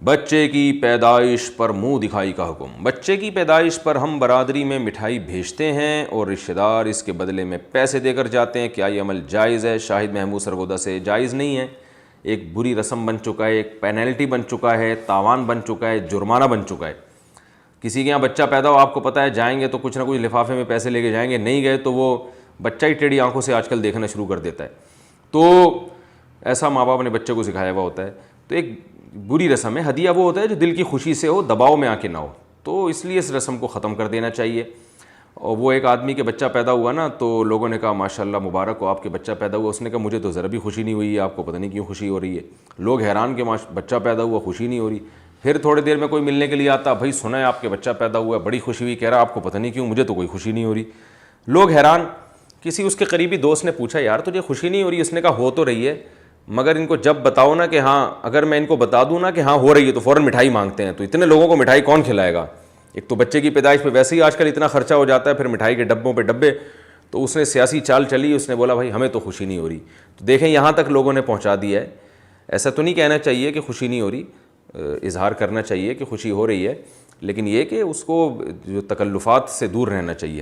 بچے کی پیدائش پر منہ دکھائی کا حکم۔ بچے کی پیدائش پر ہم برادری میں مٹھائی بھیجتے ہیں اور رشتہ دار اس کے بدلے میں پیسے دے کر جاتے ہیں، کیا یہ عمل جائز ہے؟ شاہد محمود سرگودا سے۔ جائز نہیں ہے، ایک بری رسم بن چکا ہے، ایک پینلٹی بن چکا ہے، تاوان بن چکا ہے، جرمانہ بن چکا ہے۔ کسی کے یہاں بچہ پیدا ہو، آپ کو پتہ ہے جائیں گے تو کچھ نہ کچھ لفافے میں پیسے لے کے جائیں گے، نہیں گئے تو وہ بچہ ہی ٹیڑھی آنکھوں سے آج کل دیکھنا شروع کر دیتا ہے۔ تو ایسا ماں باپ نے بچے کو سکھایا ہوا ہوتا ہے، تو ایک بری رسم ہے۔ ہدیہ وہ ہوتا ہے جو دل کی خوشی سے ہو، دباؤ میں آ کے نہ ہو، تو اس لیے اس رسم کو ختم کر دینا چاہیے۔ اور وہ ایک آدمی کے بچہ پیدا ہوا نا، تو لوگوں نے کہا ماشاءاللہ مبارک ہو آپ کے بچہ پیدا ہوا۔ اس نے کہا مجھے تو ذرا بھی خوشی نہیں ہوئی ہے، آپ کو پتہ نہیں کیوں خوشی ہو رہی ہے۔ لوگ حیران کہ بچہ پیدا ہوا، خوشی نہیں ہو رہی۔ پھر تھوڑی دیر میں کوئی ملنے کے لیے آتا، بھائی سنا ہے آپ کے بچہ پیدا ہوا ہے، بڑی خوشی ہوئی، کہہ رہا آپ کو پتہ نہیں کیوں، مجھے تو کوئی خوشی نہیں ہو رہی۔ لوگ حیران۔ کسی اس کے قریبی دوست نے پوچھا یار تجھے خوشی نہیں ہو رہی؟ اس نے کہا ہو تو رہی ہے، مگر ان کو جب بتاؤ نا کہ ہاں، اگر میں ان کو بتا دوں نا کہ ہاں ہو رہی ہے تو فوراً مٹھائی مانگتے ہیں، تو اتنے لوگوں کو مٹھائی کون کھلائے گا؟ ایک تو بچے کی پیدائش پہ ویسے ہی آج کل اتنا خرچہ ہو جاتا ہے، پھر مٹھائی کے ڈبوں پہ ڈبے۔ تو اس نے سیاسی چال چلی، اس نے بولا بھائی ہمیں تو خوشی نہیں ہو رہی۔ تو دیکھیں یہاں تک لوگوں نے پہنچا دیا ہے۔ ایسا تو نہیں کہنا چاہیے کہ خوشی نہیں ہو رہی، اظہار کرنا چاہیے کہ خوشی ہو رہی ہے، لیکن یہ کہ اس کو جو تکلفات سے دور رہنا چاہیے۔